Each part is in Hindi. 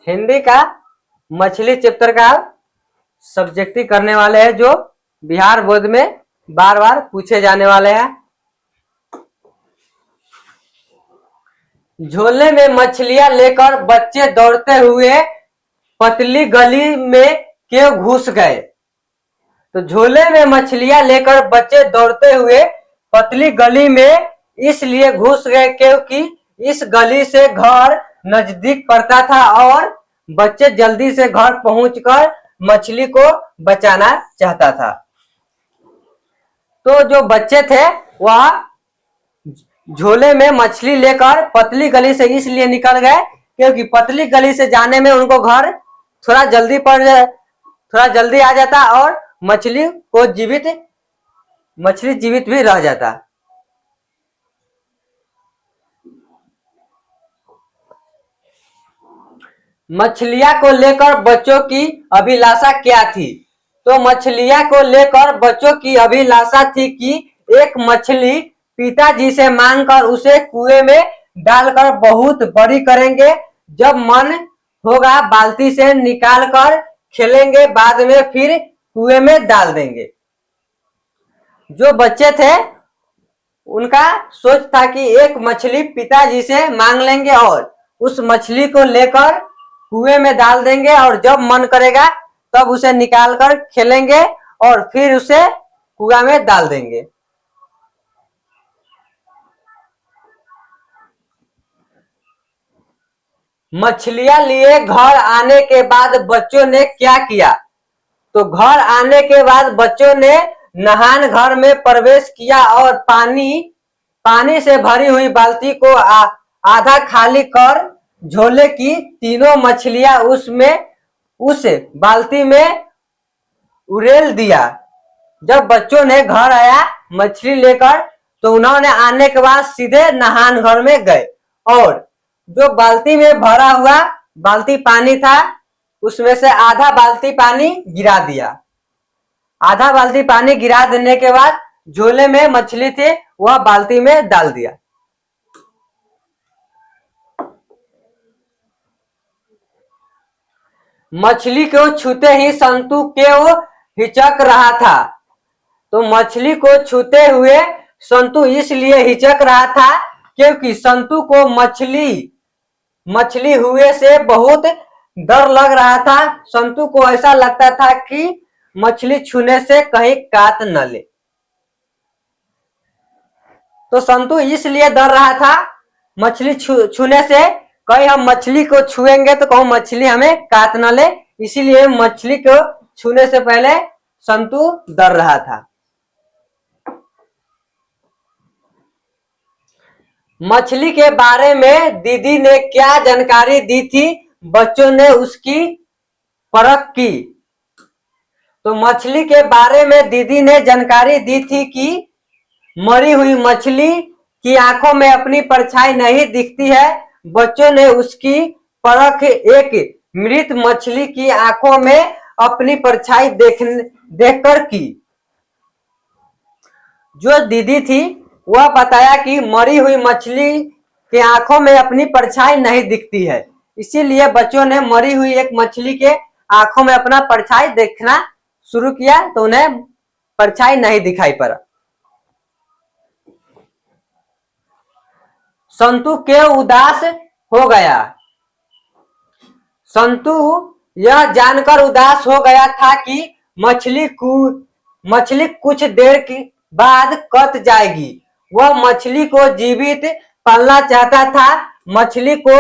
हिंदी का मछली चैप्टर का सब्जेक्टिव करने वाले हैं जो बिहार बोर्ड में बार बार पूछे जाने वाले हैं। झोले में मछलियां लेकर बच्चे दौड़ते हुए पतली गली में क्यों घुस गए? तो झोले में मछलियां लेकर बच्चे दौड़ते हुए पतली गली में इसलिए घुस गए क्योंकि इस गली से घर नजदीक पड़ता था और बच्चे जल्दी से घर पहुंचकर मछली को बचाना चाहता था। तो जो बच्चे थे वह झोले में मछली लेकर पतली गली से इसलिए निकल गए क्योंकि पतली गली से जाने में उनको घर थोड़ा जल्दी आ जाता और मछली जीवित भी रह जाता। मछलियां को लेकर बच्चों की अभिलाषा क्या थी? तो मछलियां को लेकर बच्चों की अभिलाषा थी कि एक मछली पिताजी से मांगकर उसे कुएं में डालकर बहुत बड़ी करेंगे। जब मन होगा बाल्टी से निकालकर खेलेंगे, बाद में फिर कुएं में डाल देंगे। जो बच्चे थे उनका सोच था कि एक मछली पिताजी से मांग लेंगे और उस मछली को लेकर कुएं में डाल देंगे और जब मन करेगा तब उसे निकालकर खेलेंगे और फिर उसे कुआं में डाल देंगे। मछलियां लिए घर आने के बाद बच्चों ने क्या किया? तो घर आने के बाद बच्चों ने नहान घर में प्रवेश किया और पानी से भरी हुई बाल्टी को आधा खाली कर झोले की तीनों मछलियां उस बाल्टी में उड़ेल दिया। जब बच्चों ने घर आया मछली लेकर तो उन्होंने आने के बाद सीधे नहान घर में गए और जो बाल्टी में भरा हुआ बाल्टी पानी था उसमें से आधा बाल्टी पानी गिरा दिया। आधा बाल्टी पानी गिरा देने के बाद झोले में मछली थी वह बाल्टी में डाल दिया। मछली को छूते ही संतू क्यों हिचक रहा था? तो मछली को छूते हुए संतू इसलिए हिचक रहा था क्योंकि संतू को मछली हुए से बहुत डर लग रहा था। संतू को ऐसा लगता था कि मछली छूने से कहीं काट न ले। तो संतू इसलिए डर रहा था मछली छूने से, कहीं हम मछली को छुएंगे तो कहूं मछली हमें काट न ले, इसीलिए मछली को छूने से पहले संतू डर रहा था। मछली के बारे में दीदी ने क्या जानकारी दी थी? बच्चों ने उसकी परख की। तो मछली के बारे में दीदी ने जानकारी दी थी कि मरी हुई मछली की आंखों में अपनी परछाई नहीं दिखती है। बच्चों ने उसकी परख एक मृत मछली की आंखों में अपनी परछाई देखकर की। जो दीदी थी वह बताया कि मरी हुई मछली के आंखों में अपनी परछाई नहीं दिखती है, इसीलिए बच्चों ने मरी हुई एक मछली के आंखों में अपना परछाई देखना शुरू किया तो उन्हें परछाई नहीं दिखाई पड़ा। संतू क्यों उदास हो गया? संतू यह जानकर उदास हो गया था कि मछली कुछ देर के बाद कट जाएगी। वह मछली को जीवित पालना चाहता था। मछली को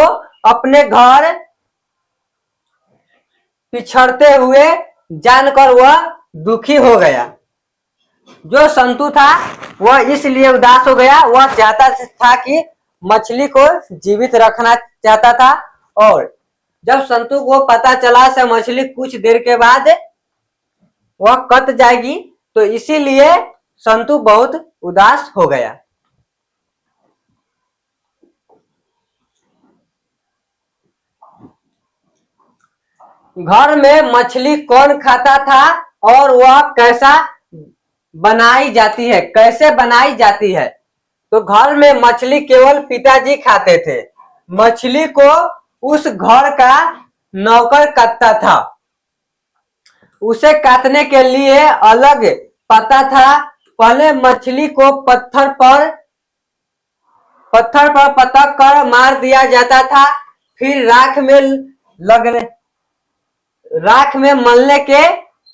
अपने घर पिछड़ते हुए जानकर वह दुखी हो गया। जो संतू था वह इसलिए उदास हो गया, वह चाहता था कि मछली को जीवित रखना चाहता था और जब संतू को पता चला से मछली कुछ देर के बाद वह कट जाएगी तो इसीलिए संतू बहुत उदास हो गया। घर में मछली कौन खाता था और वह कैसे बनाई जाती है? तो घर में मछली केवल पिताजी खाते थे। मछली को उस घर का नौकर काटता था। उसे काटने के लिए अलग पता था। पहले मछली को पत्थर पर पटक कर मार दिया जाता था। फिर राख में मलने के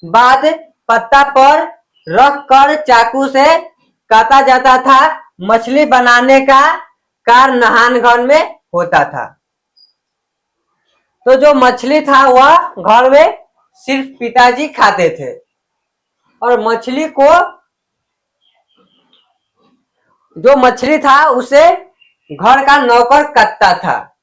बाद पत्ता पर रख कर चाकू से काटा जाता था। मछली बनाने का कार्य नहान घर में होता था। तो जो मछली था वह घर में सिर्फ पिताजी खाते थे और जो मछली था उसे घर का नौकर काटता था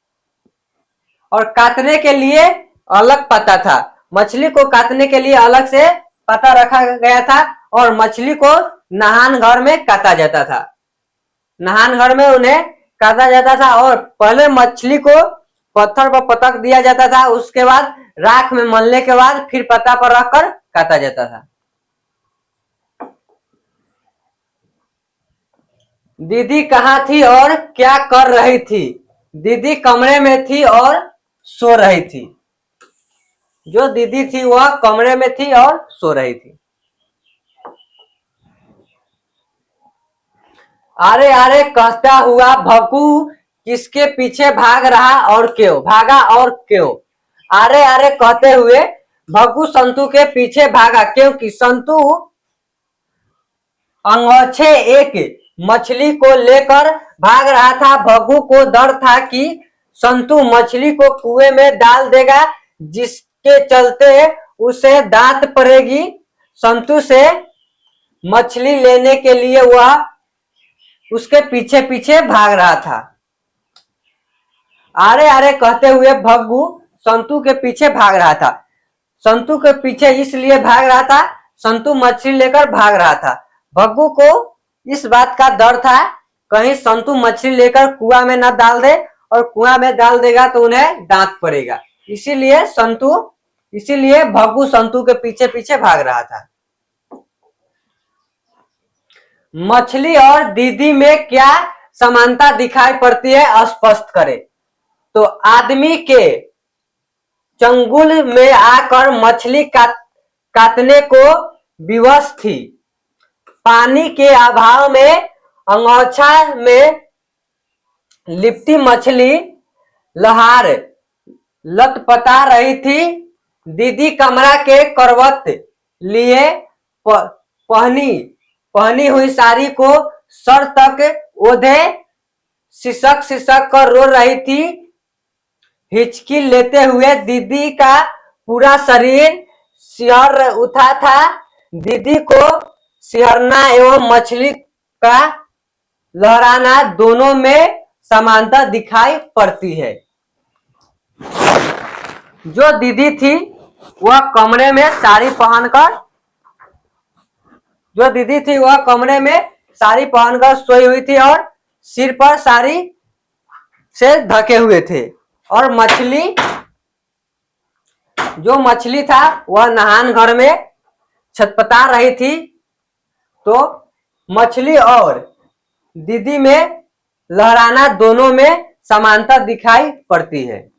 और काटने के लिए अलग पता था। मछली को काटने के लिए अलग से पता रखा गया था और मछली को नहान घर में काटा जाता था। नहान घर में उन्हें काटा जाता था और पहले मछली को पत्थर पर पटक दिया जाता था। उसके बाद राख में मलने के बाद फिर पत्ता पर रखकर काटा जाता था। दीदी कहाँ थी और क्या कर रही थी? दीदी कमरे में थी और सो रही थी। जो दीदी थी वह कमरे में थी और सो रही थी। अरे अरे कहता हुआ भक्कू किसके पीछे भागा और क्यों? अरे अरे कहते हुए भक्कू संतू के पीछे भागा क्योंकि संतू अंगोछे एक मछली को लेकर भाग रहा था। भक्कू को डर था कि संतू मछली को कुएं में डाल देगा, जिसके चलते उसे दांत पड़ेगी। संतू से मछली लेने के लिए वह उसके पीछे पीछे भाग रहा था। अरे अरे कहते हुए भग्गू संतू के पीछे भाग रहा था। संतू के पीछे इसलिए भाग रहा था, संतू मछली लेकर भाग रहा था। भग्गू को इस बात का डर था कहीं संतू मछली लेकर कुआं में न डाल दे और कुआं में डाल देगा तो उन्हें दांत पड़ेगा। इसीलिए भग्गू संतू के पीछे पीछे भाग रहा था। मछली और दीदी में क्या समानता दिखाई पड़ती है, स्पष्ट करें। तो आदमी के चंगुल में आकर मछली काटने को विवश थी। पानी के अभाव में अंगोछा में लिपटी मछली लहार लटपटा रही थी। दीदी कमरा के करवट लिए पहनी हुई साड़ी को सर तक ओढ़े सिसक सिसक कर रो रही थी। हिचकी लेते हुए दीदी का पूरा शरीर सिहर उठा था। दीदी को सिहरना एवं मछली का लहराना दोनों में समानता दिखाई पड़ती है। जो दीदी थी वह कमरे में साड़ी पहनकर सोई हुई थी और सिर पर साड़ी से ढके हुए थे और जो मछली था वह नहान घर में छटपटा रही थी। तो मछली और दीदी में लहराना दोनों में समानता दिखाई पड़ती है।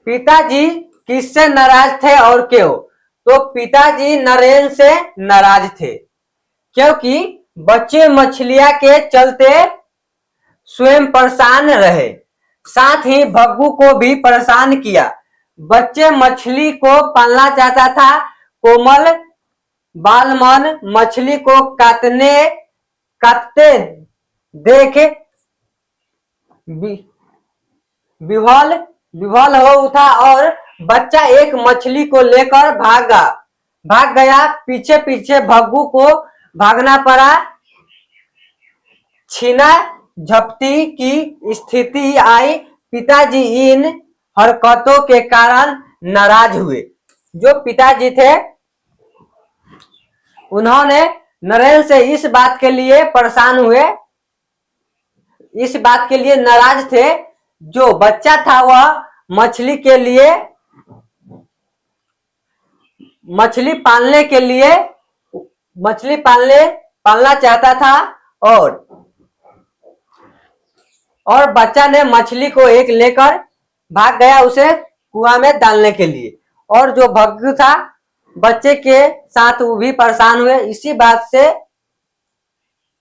पिताजी किससे नाराज थे और क्यों? तो पिताजी नरेन से नाराज थे क्योंकि बच्चे मछलियां के चलते स्वयं परेशान रहे, साथ ही भग्गू को भी परेशान किया। बच्चे मछली को पालना चाहता था। कोमल बालमन मछली को काटते देख विह्वल हो उठा और बच्चा एक मछली को लेकर भाग गया। पीछे पीछे भग्गू को भागना पड़ा। छीना झपटी की स्थिति आई। पिताजी इन हरकतों के कारण नाराज हुए। जो पिताजी थे उन्होंने नरेन से इस बात के लिए परेशान हुए, इस बात के लिए नाराज थे। जो बच्चा था वह मछली पालना चाहता था और और बच्चा ने मछली को एक लेकर भाग गया उसे कुआं में डालने के लिए। और जो भग्गू था बच्चे के साथ वो भी परेशान हुए। इसी बात से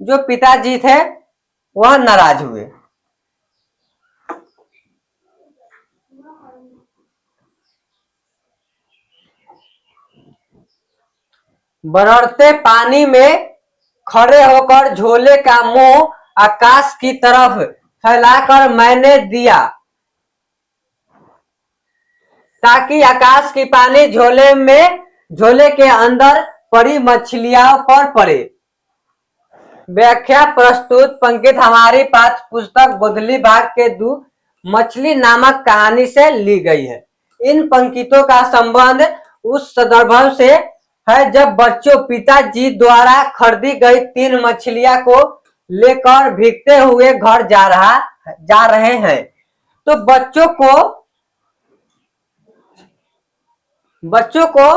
जो पिताजी थे वह नाराज हुए। बरड़ते पानी में खड़े होकर झोले का मुंह आकाश की तरफ फैलाकर मैंने दिया ताकि आकाश की पानी झोले के अंदर पड़ी मछलियों पर पड़े। व्याख्या प्रस्तुत पंकित हमारी पाठ्य पुस्तक गोधली भाग के 2 मछली नामक कहानी से ली गई है। इन पंक्तियों का संबंध उस संदर्भ से है जब बच्चों पिताजी द्वारा खरीदी गई 3 मछलियां को लेकर भीगते हुए घर जा रहे हैं। तो बच्चों को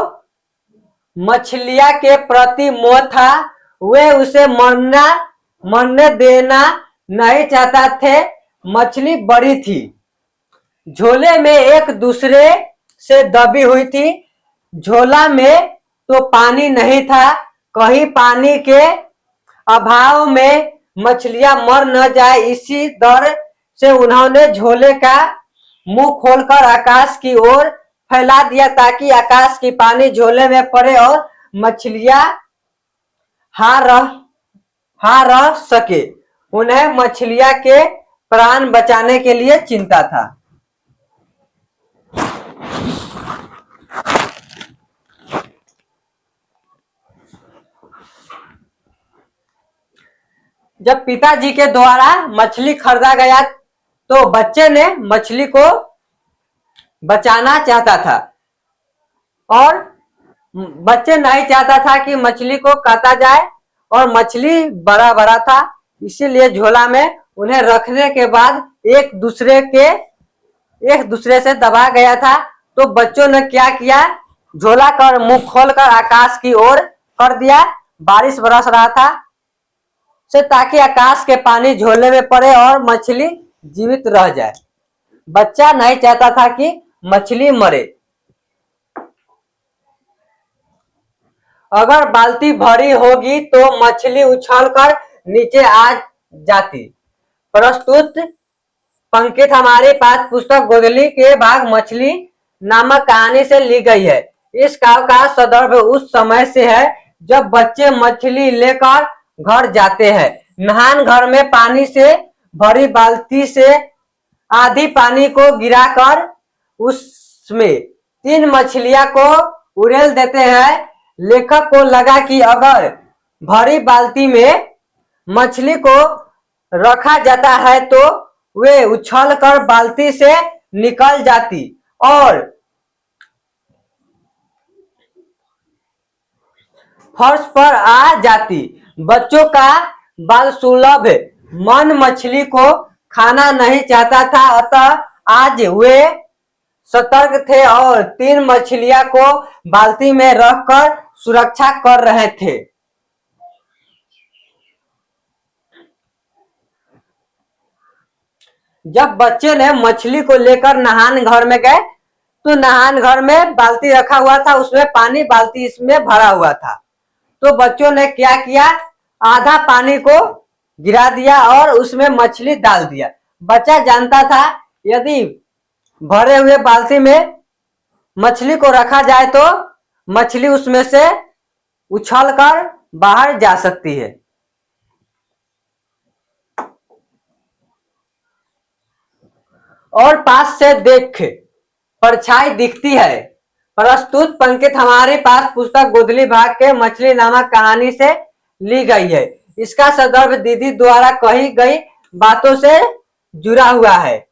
मछलियां के प्रति मोह था। वे उसे मरने देना नहीं चाहता थे। मछली बड़ी थी, झोले में एक दूसरे से दबी हुई थी। झोला में तो पानी नहीं था, कहीं पानी के अभाव में मछलियां मर न जाए, इसी डर से उन्होंने झोले का मुंह खोलकर आकाश की ओर फैला दिया ताकि आकाश की पानी झोले में पड़े और मछलियां रह सके। उन्हें मछलियां के प्राण बचाने के लिए चिंता था। जब पिताजी के द्वारा मछली खरीदा गया तो बच्चे ने मछली को बचाना चाहता था और बच्चे नहीं चाहता था कि मछली को काटा जाए और मछली बड़ा था, इसीलिए झोला में उन्हें रखने के बाद एक दूसरे से दबा गया था। तो बच्चों ने क्या किया, झोला कर मुंह खोलकर आकाश की ओर कर दिया। बारिश बरस रहा था से ताकि आकाश के पानी झोले में पड़े और मछली जीवित रह जाए। बच्चा नहीं चाहता था कि मछली मरे। अगर बाल्टी भरी होगी तो मछली उछलकर नीचे आ जाती। प्रस्तुत पंक्ति हमारी पाठ्य पुस्तक गोधली के भाग मछली नामक कहानी से ली गई है। इस काव्य का संदर्भ उस समय से है जब बच्चे मछली लेकर घर जाते हैं। नहान घर में पानी से भरी बाल्टी से आधी पानी को गिराकर उसमें 3 मछलियां को उड़ेल देते हैं। लेखक को लगा कि अगर भरी बाल्टी में मछली को रखा जाता है तो वे उछलकर बाल्टी से निकल जाती और फर्श पर आ जाती। बच्चों का बाल सुलभ मन मछली को खाना नहीं चाहता था, अतः आज वे सतर्क थे और 3 मछलियां को बाल्टी में रखकर सुरक्षा कर रहे थे। जब बच्चे ने मछली को लेकर नहान घर में गए तो नहान घर में बाल्टी रखा हुआ था, उसमें पानी बाल्टी इसमें भरा हुआ था। तो बच्चों ने क्या किया, आधा पानी को गिरा दिया और उसमें मछली डाल दिया। बच्चा जानता था यदि भरे हुए बाल्टी में मछली को रखा जाए तो मछली उसमें से उछलकर बाहर जा सकती है। और पास से देख परछाई दिखती है। प्रस्तुत पंक्ति हमारे पास पुस्तक गोधली भाग के मछली नामक कहानी से ली गई है। इसका संदर्भ दीदी द्वारा कही गई बातों से जुड़ा हुआ है।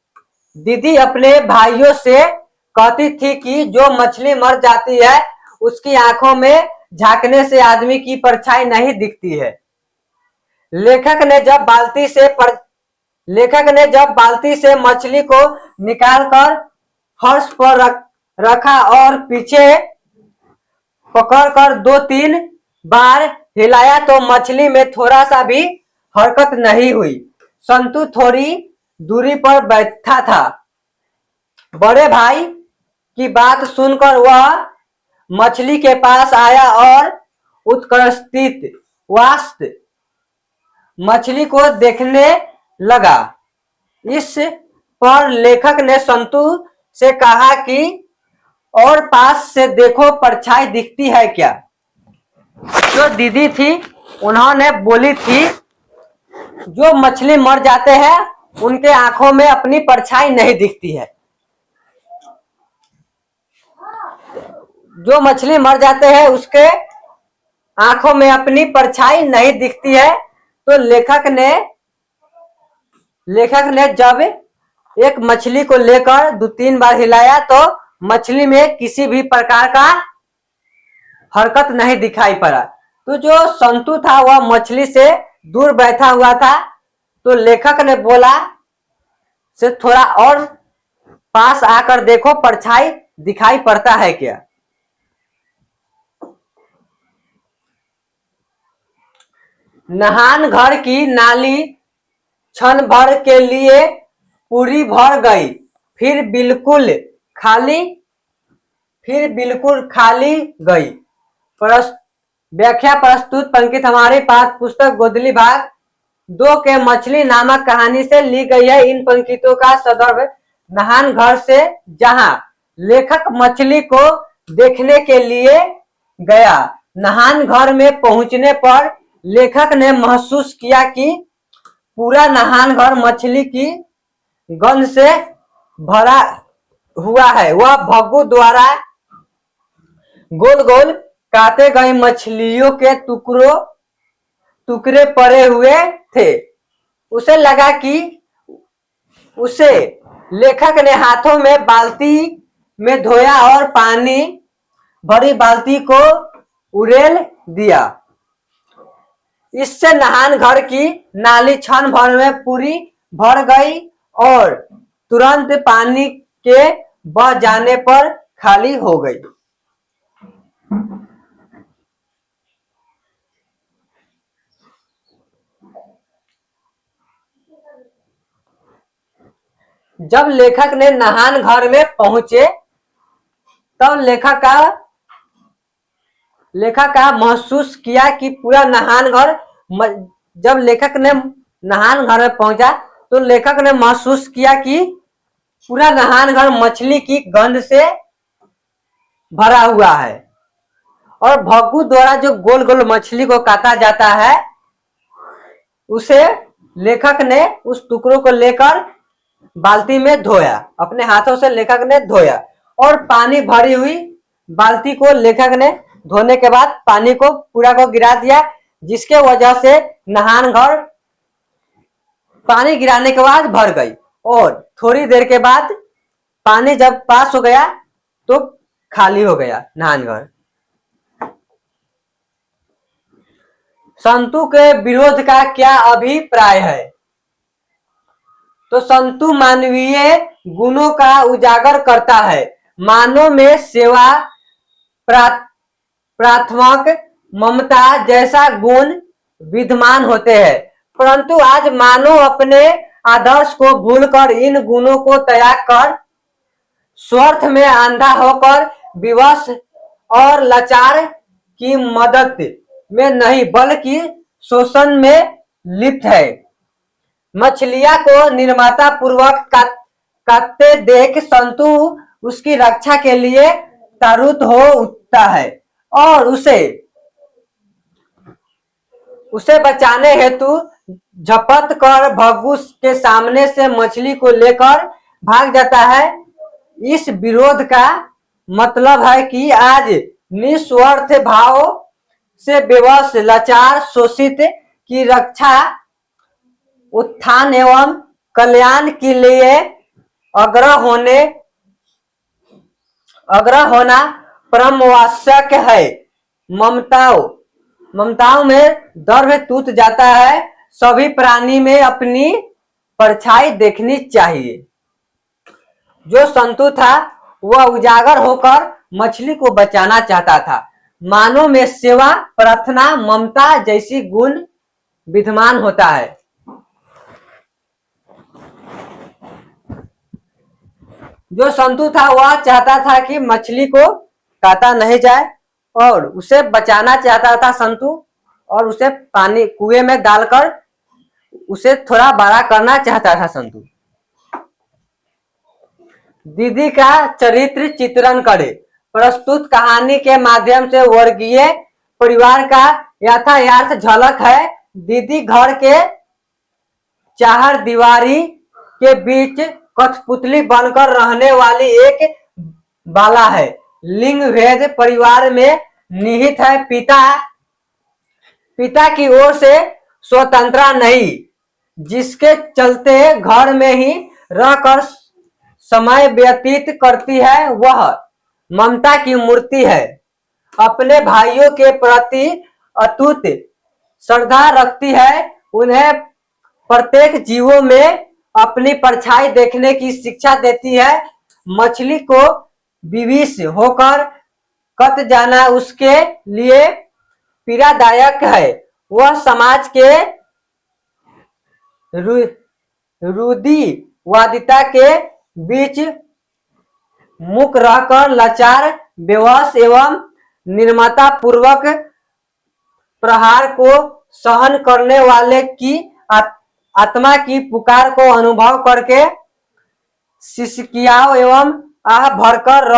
दीदी अपने भाइयों से कहती थी कि जो मछली मर जाती है उसकी आंखों में झांकने से आदमी की परछाई नहीं दिखती है। लेखक ने जब बाल्टी से मछली को निकालकर फर्श पर रखा और पीछे पकड़कर 2-3 बार हिलाया तो मछली में थोड़ा सा भी हरकत नहीं हुई। संतु थोड़ी दूरी पर बैठा था। बड़े भाई की बात सुनकर वह मछली के पास आया और उत्कृष्टित वास्त मछली को देखने लगा। इस पर लेखक ने संतु से कहा कि और पास से देखो, परछाई दिखती है क्या। जो दीदी थी उन्होंने बोली थी, जो मछली मर जाते हैं उनके आंखों में अपनी परछाई नहीं दिखती है। जो मछली मर जाते हैं उसके आंखों में अपनी परछाई नहीं दिखती है। तो लेखक ने जब एक मछली को लेकर 2-3 बार हिलाया तो मछली में किसी भी प्रकार का हरकत नहीं दिखाई पड़ा। तो जो संतु था वह मछली से दूर बैठा हुआ था। तो लेखक ने बोला से थोड़ा और पास आकर देखो, परछाई दिखाई पड़ता है क्या। नहान घर की नाली क्षण भर के लिए पूरी भर गई, फिर बिल्कुल खाली गई। व्याख्या प्रस्तुत पंक्ति हमारे पास पुस्तक गोदली भाग 2 के मछली नामक कहानी से ली गई है। इन पंक्तियों का संदर्भ नहान घर से, जहां लेखक मछली को देखने के लिए गया। नहान घर में पहुंचने पर लेखक ने महसूस किया कि पूरा नहान घर मछली की गंध से भरा हुआ है। वह भग्गू द्वारा गोल गोल काटे गए मछलियों के टुकड़े पड़े हुए थे। उसे लगा कि उसे लेखक ने हाथों में बाल्टी में धोया और पानी भरी बाल्टी को उड़ेल दिया। इससे नहान घर की नाली क्षण भर में पूरी भर गई और तुरंत पानी के बह जाने पर खाली हो गई। जब लेखक ने नहान घर में पहुंचे तब लेखक का महसूस किया कि पूरा नहान घर, जब लेखक ने नहान घर में पहुंचा तो लेखक ने महसूस किया कि पूरा नहान घर मछली की गंध से भरा हुआ है। और भग्गू द्वारा जो गोल गोल मछली को काटा जाता है उसे लेखक ने उस टुकड़ों को लेकर बाल्टी में धोया। अपने हाथों से लेखक ने धोया और पानी भरी हुई बाल्टी को लेखक ने धोने के बाद पानी को पूरा को गिरा दिया, जिसके वजह से नहान घर पानी गिराने के बाद भर गई। और थोड़ी देर के बाद पानी जब पास हो गया तो खाली हो गया नहान घर। संतु के विरोध का क्या अभिप्राय है। तो संतु मानवीय गुणों का उजागर करता है। मानव में सेवा, प्रार्थनात्मक, ममता जैसा गुण विद्यमान होते हैं, परंतु आज मानव अपने आदर्श को भूलकर इन गुणों को त्याग कर स्वार्थ में अंधा होकर विवश और लाचार की मदद में नहीं बल्कि शोषण में लिप्त है। मछलियां को निर्ममता पूर्वक काटते देख संतु उसकी रक्षा के लिए तारुत हो उठता है और उसे बचाने हेतु झपट कर भग्गू के सामने से मछली को लेकर भाग जाता है। इस विरोध का मतलब है कि आज निस्वार्थ भाव से विवश, लाचार, शोषित की रक्षा, उत्थान एवं कल्याण के लिए अग्रह होना परम आवश्यक है। ममताओं में दर्भ टूट जाता है। सभी प्राणी में अपनी परछाई देखनी चाहिए। जो संतु था वह उजागर होकर मछली को बचाना चाहता था। मानव में सेवा, प्रार्थना, ममता जैसी गुण विद्यमान होता है। जो संतु था वह चाहता था कि मछली को काटा नहीं जाए और उसे बचाना चाहता था संतु, और उसे पानी कुएं में डालकर उसे थोड़ा बड़ा करना चाहता था संतु। दीदी का चरित्र चित्रण करे। प्रस्तुत कहानी के माध्यम से वर्गीय परिवार का यथार्थ झलक है। दीदी घर के चार दीवारी के बीच कठपुतली बनकर रहने वाली एक बाला है। लिंग भेद परिवार में निहित है। पिता की ओर से स्वतंत्रता नहीं, जिसके चलते घर में ही रहकर समय व्यतीत करती है। वह ममता की मूर्ति है, अपने भाइयों के प्रति अटूट श्रद्धा रखती है, उन्हें प्रत्येक जीवों में अपनी परछाई देखने की शिक्षा देती है। मछली को विविश होकर कट जाना उसके लिए पीड़ादायक है। वह समाज के रूढ़िवादिता के बीच मुक रहकर लाचार, बेवश एवं निर्ममता पूर्वक प्रहार को सहन करने वाले की आत्मा की पुकार को अनुभव करके सिसकियाओं एवं आह भरकर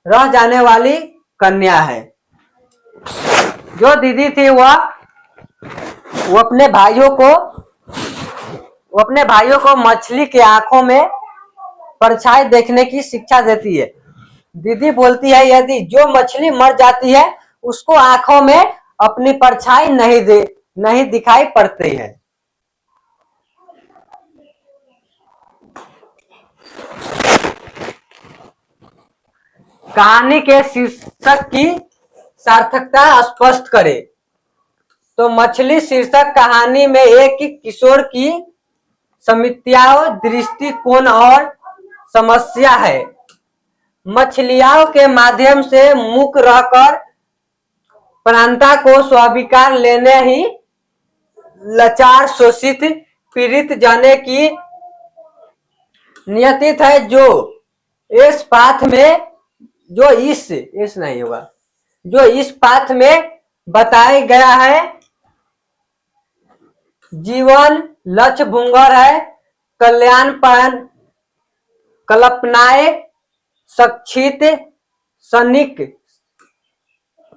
रह जाने वाली कन्या है। जो दीदी थी वह अपने भाइयों को मछली के आंखों में परछाई देखने की शिक्षा देती है। दीदी बोलती है यदि जो मछली मर जाती है उसको आंखों में अपनी परछाई नहीं दिखाई पड़ती है। कहानी के शीर्षक की सार्थकता स्पष्ट करे। तो मछली शीर्षक कहानी में एक किशोर की समस्याओं, दृष्टिकोण और समस्या है। मछलियों के माध्यम से मुक्त रहकर प्राणता को स्वीकार लेने ही लाचार, शोषित, पीड़ित जने की नियति है। जो इस पाठ में बताया गया है। जीवन लक्ष्य भंगुर है, कल्याणपरायण कल्पनाएं संक्षिप्त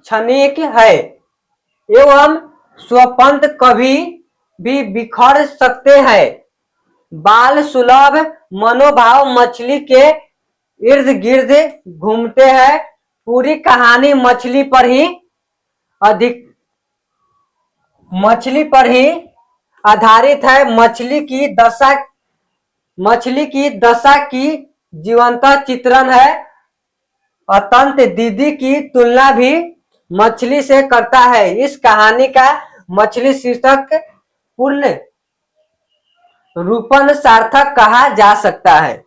क्षणिक है एवं स्वप्न कभी भी बिखर सकते हैं। बाल सुलभ मनोभाव मछली के इर्द गिर्द घूमते हैं। पूरी कहानी मछली पर ही आधारित है। मछली की दशा की जीवंत चित्रण है। अत्यंत दीदी की तुलना भी मछली से करता है। इस कहानी का मछली शीर्षक पूर्ण रूपन सार्थक कहा जा सकता है।